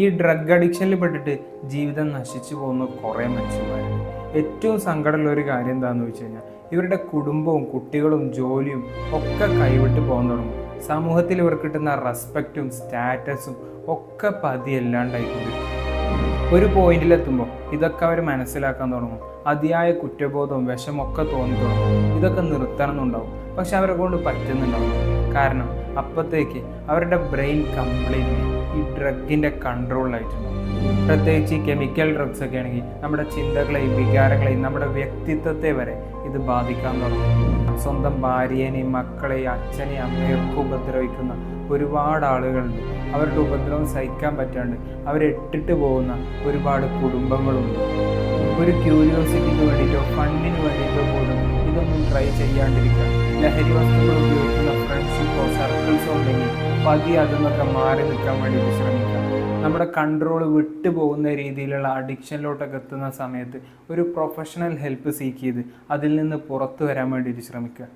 ഈ ഡ്രഗ് അഡിക്ഷനിൽ പെട്ടിട്ട് ജീവിതം നശിച്ചു പോകുന്ന കുറേ മനുഷ്യന്മാരുണ്ട്. ഏറ്റവും സങ്കടമുള്ള ഒരു കാര്യം എന്താണെന്ന് വെച്ച് കഴിഞ്ഞാൽ ഇവരുടെ കുടുംബവും കുട്ടികളും ജോലിയും ഒക്കെ കൈവിട്ട് പോകാൻ തുടങ്ങും. സമൂഹത്തിൽ ഇവർക്ക് കിട്ടുന്ന റെസ്പെക്റ്റും സ്റ്റാറ്റസും ഒക്കെ പതിയല്ലാണ്ടായിക്കൊണ്ടിരിക്കും. ഒരു പോയിന്റിലെത്തുമ്പോൾ ഇതൊക്കെ അവർ മനസ്സിലാക്കാൻ തുടങ്ങും. അതിയായ കുറ്റബോധവും വിഷമൊക്കെ തോന്നി തുടങ്ങും. ഇതൊക്കെ നിർത്തണമെന്നുണ്ടാവും, പക്ഷെ അവരെ കൊണ്ട് പറ്റുന്നുണ്ടാവും. കാരണം അപ്പോഴത്തേക്ക് അവരുടെ ബ്രെയിൻ കംപ്ലീറ്റ്ലി ഈ ഡ്രഗിൻ്റെ കൺട്രോളിലായിട്ടുണ്ടാവും. പ്രത്യേകിച്ച് ഈ കെമിക്കൽ ഡ്രഗ്സ് ഒക്കെ ആണെങ്കിൽ നമ്മുടെ ചിന്തകളെയും വികാരങ്ങളെയും നമ്മുടെ വ്യക്തിത്വത്തെ വരെ ഇത് ബാധിക്കാൻ തുടങ്ങും. സ്വന്തം ഭാര്യേനെയും മക്കളെയും അച്ഛനെയും അമ്മയൊക്കെ ഉപദ്രവിക്കുന്ന ഒരുപാട് ആളുകളുണ്ട്. അവരുടെ ഉപദ്രവം സഹിക്കാൻ പറ്റാണ്ട് അവരിട്ടിട്ട് പോകുന്ന ഒരുപാട് കുടുംബങ്ങളുണ്ട്. ഒരു ക്യൂരിയോസിറ്റിക്ക് വേണ്ടിയിട്ടോ ഫണ്ടിന് വേണ്ടിയിട്ടോ പോലും ഇതൊന്നും ട്രൈ ചെയ്യാണ്ടിരിക്കുക. ലഹരി വസ്തുക്കൾ ഉപയോഗിക്കുന്ന ഫ്രണ്ട്ഷിപ്പോ സർക്കിൾസോ ഉണ്ടെങ്കിൽ പതിയെ അതിൽ മാറി നിൽക്കാൻ വേണ്ടിയിട്ട് ശ്രമിക്കുക. നമ്മുടെ കൺട്രോൾ വിട്ടുപോകുന്ന രീതിയിലുള്ള അഡിക്ഷനിലോട്ടൊക്കെ എത്തുന്ന സമയത്ത് ഒരു പ്രൊഫഷണൽ ഹെൽപ്പ് സീക്ക് ചെയ്ത് അതിൽ നിന്ന് പുറത്തു വരാൻ വേണ്ടിയിട്ട് ശ്രമിക്കുക.